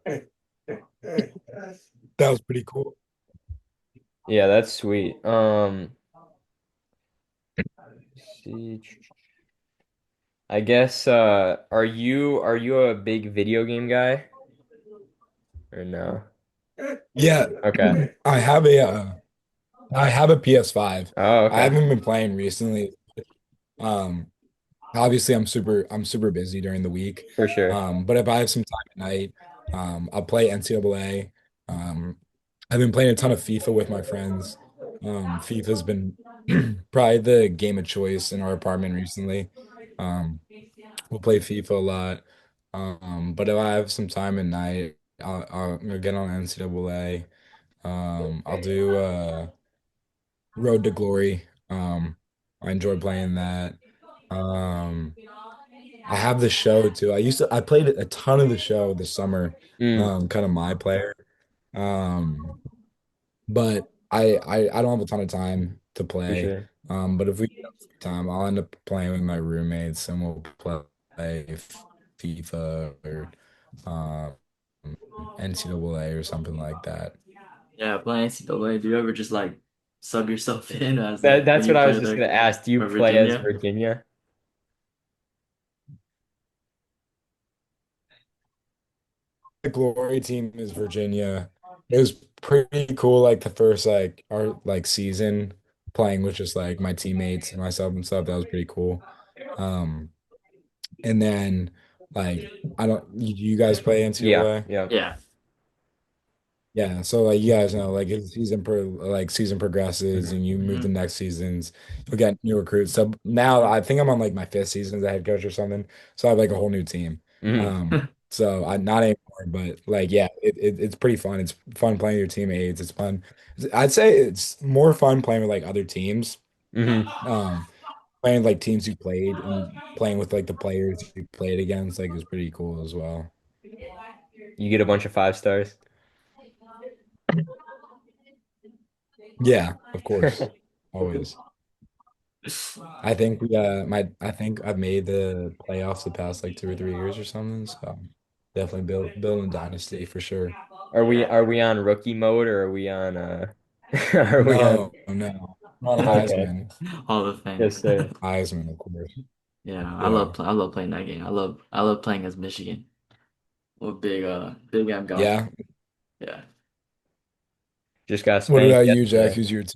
that was pretty cool. Yeah, that's sweet. See, I guess are you a big video game guy or no? Yeah, Okay. I have a PS5. Oh, I okay. haven't been playing recently. Um, Obviously, I'm super busy during the week. For sure. But if I have some time at night, I'll play NCAA. I've been playing a ton of FIFA with my friends. FIFA's been probably the game of choice in our apartment recently. Um, we'll play FIFA a lot. But if I have some time at night, I'll get on NCAA. I'll do Road to Glory. I enjoy playing that. Um, I have the show too. I played a ton of the show this summer, Mm, kind of my player. Um, but I don't have a ton of time to for play. sure. But if we have free time, I'll end up playing with my roommates and we'll play FIFA or um NCAA or something like that. Yeah, playing NCAA. Do you ever just like sub yourself in as That like when that's you what I play was just the gonna ask. Do you for play as Virginia? Virginia? The glory team is Virginia. It was pretty cool, like the first like our like season playing with just like my teammates and myself and stuff. That was pretty cool. Um, And then like I don't you guys play Yeah, NCAA? yeah. Yeah. Yeah, so like you guys know, like as season progresses and you move to Hmm. next seasons, you'll get new recruits. So now I think I'm on like my fifth season as a head coach or something. So I have like a whole new team. Hmm. So I not anymore, but like yeah, it's pretty fun. It's fun playing your teammates. It's fun. I'd say it's more fun playing with like other teams. Hmm. Um, Playing with, like teams you played and playing with like the players you played against, like is pretty cool as well. You get a bunch of 5 stars. Yeah, of course. Always. I think I've made the playoffs the past like 2 or 3 years or something. So definitely building dynasty for sure. Are we on rookie mode or are we on are we on No, no. On okay. Heisman. Hall of Fame. Yes, sir. Heisman, of course. Yeah, Yeah. I love playing that game. I love playing as Michigan. What Big M got. Yeah. Yeah. Just got What spanked about you, Jack? yesterday. Who's your team?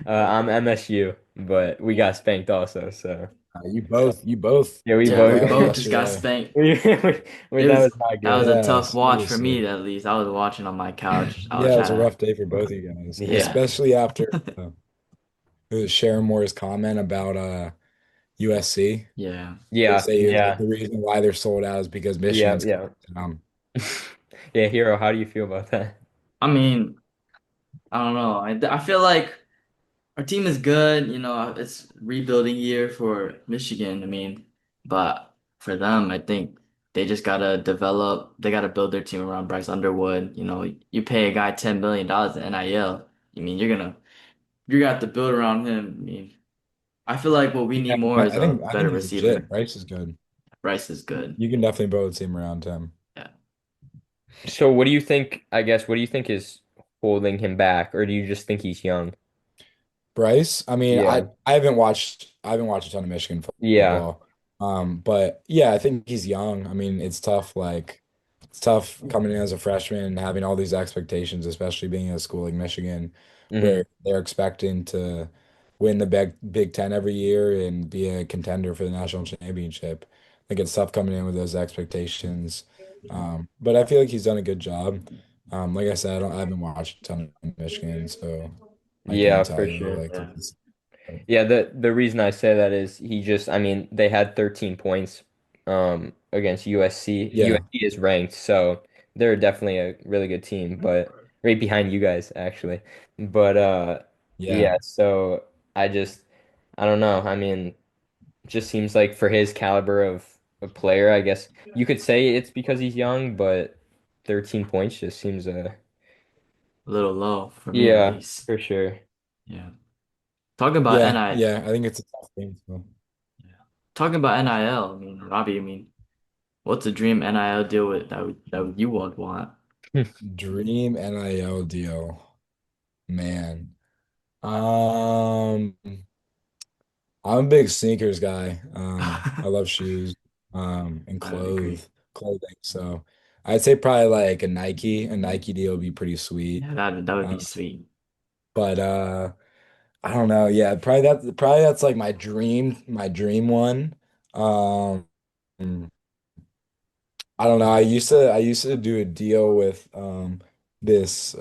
I'm MSU, but we got spanked also, so You both yeah, we Yeah, took we both L both just got yesterday. spanked. that was not That was good. a Yeah, tough watch for me seriously. at least. I was watching on my couch. I was Yeah, it was trying a to rough day for both of you guys, Yeah. especially after Sharon Moore's comment about USC. Yeah. They Yeah, say like yeah, the reason why they're sold out is because yeah, Michigan's yeah. coming to town. Yeah, Hero, how do you feel about that? I mean, I don't know. I feel like our team is good. It's rebuilding year for Michigan. I mean, but for them, I think they just gotta develop. They gotta build their team around Bryce Underwood. You pay a guy $10 million in NIL. I mean, you're gonna have to build around him. I mean, I feel like what we need Yeah, more is a I better think he's legit. receiver. Bryce is good. Bryce is good. You can definitely build a team around him. Yeah. So what do you think, I guess, what do you think is holding him back, or do you just think he's young? Bryce, I mean, Yeah. I haven't watched a ton of Michigan Yeah. football. But yeah, I think he's young. I mean, it's tough coming in as a freshman and having all these expectations, especially being at a school like Michigan, Hmm. where they're expecting to win the Big Ten every year and be a contender for the national championship. I think it's tough coming in with those expectations. But I feel like he's done a good job. Like I said, I haven't watched a ton of Michigan, so I Yeah, can't for tell you sure. like Yeah. Yeah, the reason I say that is he just I mean, they had 13 points against USC. yeah, USC is ranked, so they're definitely a really good team, but right behind you guys actually. But yeah, yeah, so I just I don't know. I mean, it just seems like for his caliber of a player, I guess you could say it's because he's young, but 13 points just seems A little low for me at yeah, least. for sure. Yeah. Talking about yeah, NI, yeah. I think it's a tough game. So. yeah. Talking about NIL, I mean, Robbie, I mean, what's a dream NIL deal that you would want? Dream NIL deal, man. Um, I'm a big sneakers guy. I love shoes, and I would agree. clothing. So I'd say probably like a Nike deal would be pretty sweet. Yeah, that would be Um, sweet. but I don't know. Yeah, probably that's like my dream one. Um, I don't know. I used to do a deal with this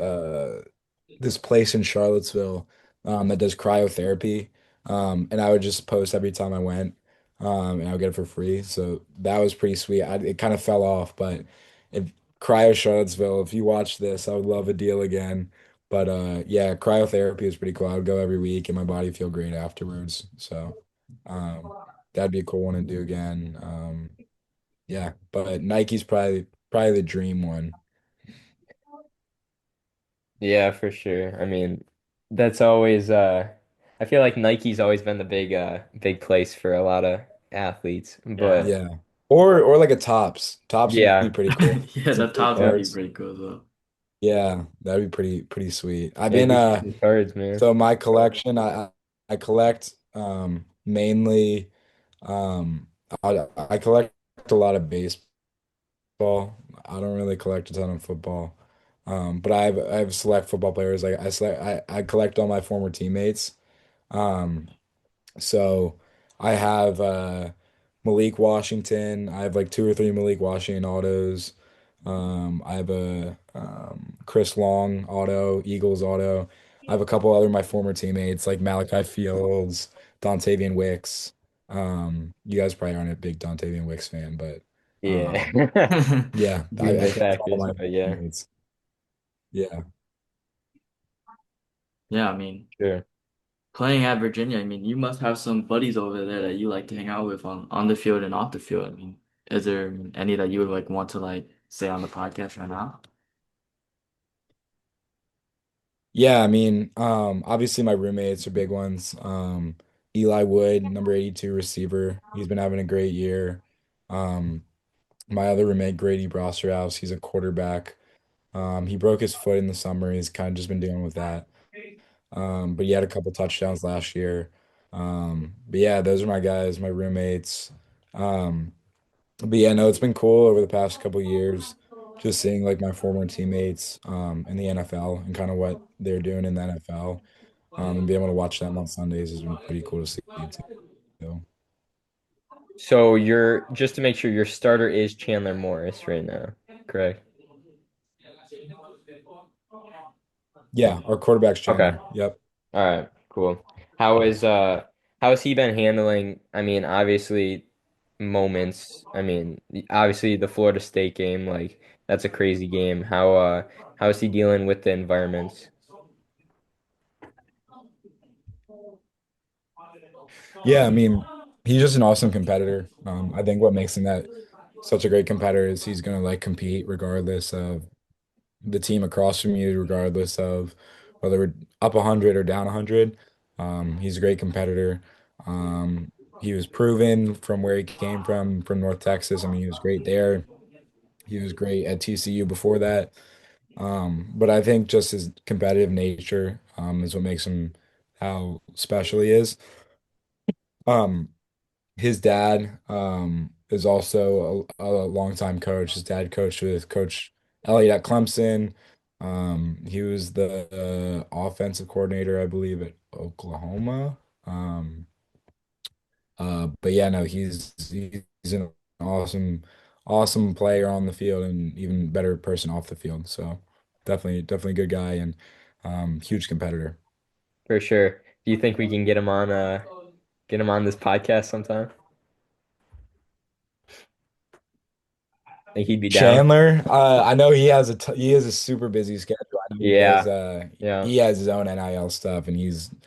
this place in Charlottesville that does cryotherapy. And I would just post every time I went, and I would get it for free. So that was pretty sweet. It kind of fell off, but if Cryo Charlottesville, if you watch this, I would love a deal again. But yeah, cryotherapy is pretty cool. I would go every week and my body feel great afterwards. So um, that'd be a cool one to do again. Yeah, but Nike's probably the dream one. Yeah, for sure. I mean, that's always I feel like Nike's always been the big place for a lot of athletes. Yeah. But Yeah. Or like a Tops. Tops would be yeah. pretty cool. Yeah, Some the cool tops would be cards. pretty cool though. Yeah, that'd be pretty sweet. I've It'd been be some cards, man. so my collection I collect mainly I collect a lot of baseball. I don't really collect a ton of football. But I have select football players. Like I collect all my former teammates. Um so I have Malik Washington. I have like two or three Malik Washington autos. I have a Chris Long auto, Eagles auto. I have a couple other of my former teammates like Malachi Fields, Dontavian Wicks. You guys probably aren't a big Dontavian Wicks fan, but Yeah. um, yeah, Green I Bay think it's all Packers, my but yeah, teammates. Yeah. Yeah, I mean, sure. playing at Virginia, I mean, you must have some buddies over there that you like to hang out with on the field and off the field. I mean, is there any that you would like want to like say on the podcast right now? Yeah, I mean, obviously my roommates are big ones. Eli Wood, number 82 receiver. He's been having a great year. Um, my other roommate, Grady Brosserhouse, he's a quarterback. He broke his foot in the summer. He's kind of just been dealing with that. But he had a couple touchdowns last year. But yeah, those are my guys, my roommates. Um, but yeah, no, it's been cool over the past couple years, just seeing like my former teammates in the NFL and kind of what they're doing in the NFL. And being able to watch them on Sundays has been pretty cool to see too. So you're just to make sure your starter is Chandler Morris right now, correct? Yeah, our quarterback's Okay. Chandler. Yep. All right, cool. How is how has he been handling, I mean, obviously moments. I mean, obviously the Florida State game, like that's a crazy game. How is he dealing with the environments? Yeah, I mean, he's just an awesome competitor. I think what makes him that such a great competitor is he's gonna like compete regardless of the team across from you, regardless of whether we're up 100 or down 100. He's a great competitor. He was proven from where he came from North Texas. I mean, he was great there. He was great at TCU before that. But I think just his competitive nature, is what makes him how special he is. Um, his dad, is also a longtime coach. His dad coached with Coach Elliott at Clemson. He was the offensive coordinator, I believe, at Oklahoma. But yeah, no, he's an awesome player on the field and even better person off the field. So definitely a good guy and huge competitor. For sure. Do you think we can get him on this podcast sometime? Think he'd be down? Chandler, I know he has a super busy schedule. I know he does Yeah. Yeah. he has his own NIL stuff and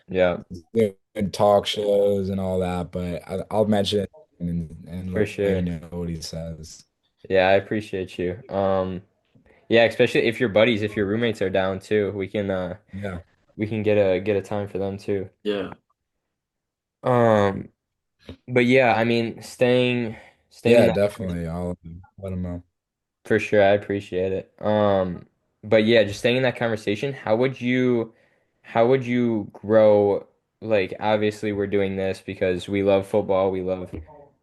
Yeah. he's doing talk shows and all that, but I'll mention it and For let you sure. know what he says. Yeah, I appreciate you. Yeah, especially if your buddies, if your roommates are down too, Yeah. we can get a time for them too. Yeah. Um, but yeah, I mean, staying in Yeah, that definitely. I'll let him know. for sure, I appreciate it. But yeah, just staying in that conversation, how would you grow, like obviously we're doing this because we love football, we love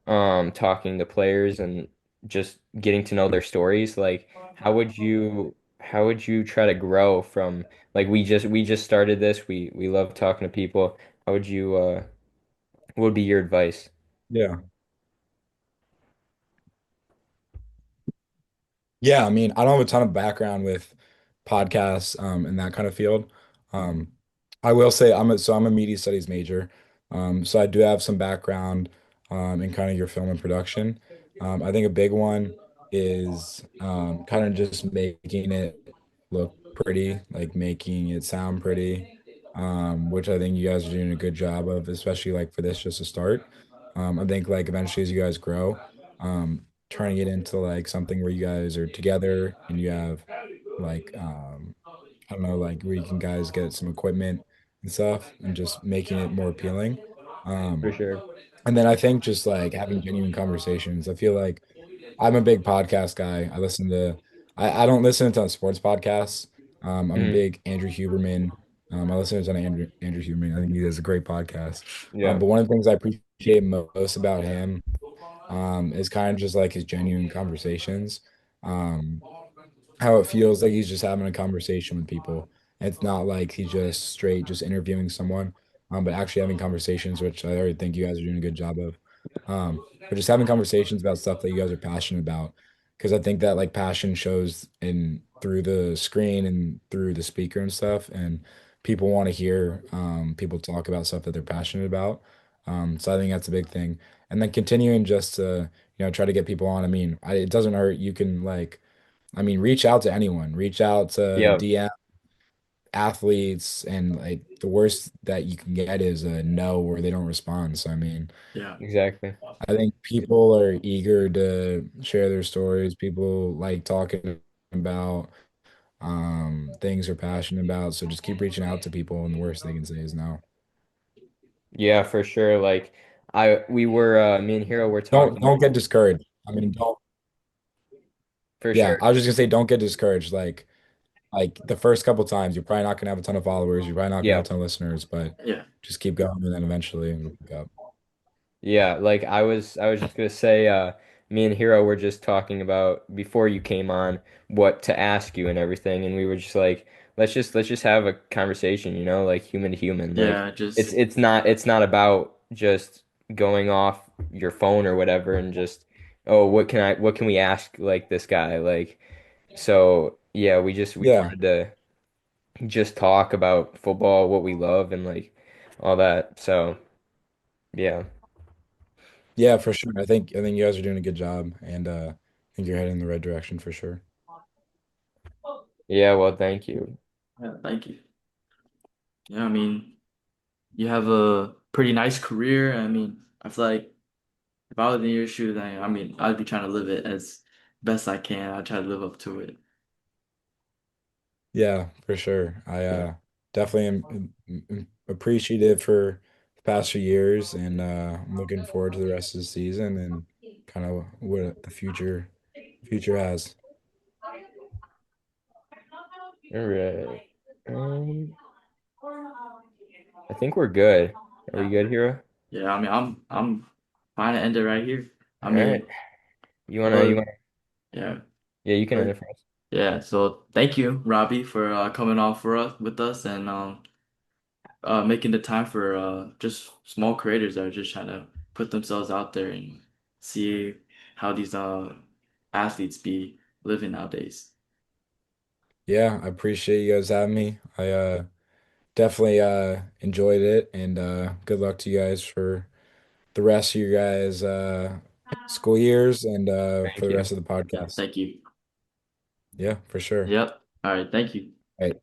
talking to players and just getting to know their stories. Like how would you try to grow from like we just started this, we love talking to people. How would you what would be your advice? Yeah. Yeah, I mean, I don't have a ton of background with podcasts in that kind of field. Um, I will say I'm a media studies major. So I do have some background in kind of your film and production. I think a big one is kind of just making it look pretty, like making it sound pretty, which I think you guys are doing a good job of, especially like for this just to start. I think like eventually as you guys grow, turning it into like something where you guys are together and you have like I don't know, like where you can guys get some equipment and stuff and just making it more appealing. For Um, sure. and then I think just like having genuine conversations. I feel like I'm a big podcast guy. I don't listen to sports podcasts. I'm a Hmm. big Andrew Huberman. I listen to a ton of Andrew Huberman. I think he does a great podcast. Yeah, But one of the things I appreciate most about him is kind of just like his genuine conversations. Um, how it feels like he's just having a conversation with people. It's not like he's just straight just interviewing someone, but actually having conversations, which I already think you guys are doing a good job of. but just having conversations about stuff that you guys are passionate about. Because I think that like passion shows in through the screen and through the speaker and stuff, and people want to hear people talk about stuff that they're passionate about. So I think that's a big thing. And then continuing just to, try to get people on. I mean, it doesn't hurt. You can like, I mean, reach out to anyone, reach out to Yeah, DM athletes, and like the worst that you can get is a no or they don't respond. So I mean, Yeah. exactly. I think people are eager to share their stories. People like talking about things they're passionate about. So just keep reaching out to people, and the worst they can say is no. Yeah, for sure. Like we were me and Hero were talking Don't get discouraged. I mean, don't for yeah, sure. I was just gonna say don't get discouraged. Like the first couple times, you're probably not gonna have a ton of followers, you're probably not gonna have Yeah. a ton of listeners, but Yeah. just keep going and then eventually it'll pick up. Yeah, like I was just gonna say, me and Hero were just talking about before you came on what to ask you and everything, and we were just like, let's just have a conversation, like human to human. Like Yeah. it's Just it's not about just going off your phone or whatever and just, oh, what can we ask like this guy? Like so yeah, we Yeah. wanted to just talk about football, what we love and like all that. So yeah. Yeah, for sure. I think you guys are doing a good job, and I think you're heading in the right direction for sure. Yeah, well, thank you. yeah, thank you. Yeah, I mean, you have a pretty nice career. I mean, I feel like if I was in your shoes, I mean, I'd be trying to live it as best I can. I'd try to live up to it. Yeah, for sure. I Yeah. definitely am appreciative for the past few years, and I'm looking forward to the rest of the season and kind of what the future has. All right. Um, I think we're good. Are we Yeah. good, Hero? Yeah, I mean, I'm fine to end it right here. I All right. mean, You but wanna, yeah, yeah, you can end but it for us. yeah. So thank you, Robbie, for coming on for us with us and making the time for just small creators that are just trying to put themselves out there and see how these athletes be living nowadays. Yeah, I appreciate you guys having me. I definitely enjoyed it, and good luck to you guys for the rest of your guys' school years and for Thank the you. rest of the Yeah, podcast. thank you. Yeah, for sure. Yep. All right, thank you. All right.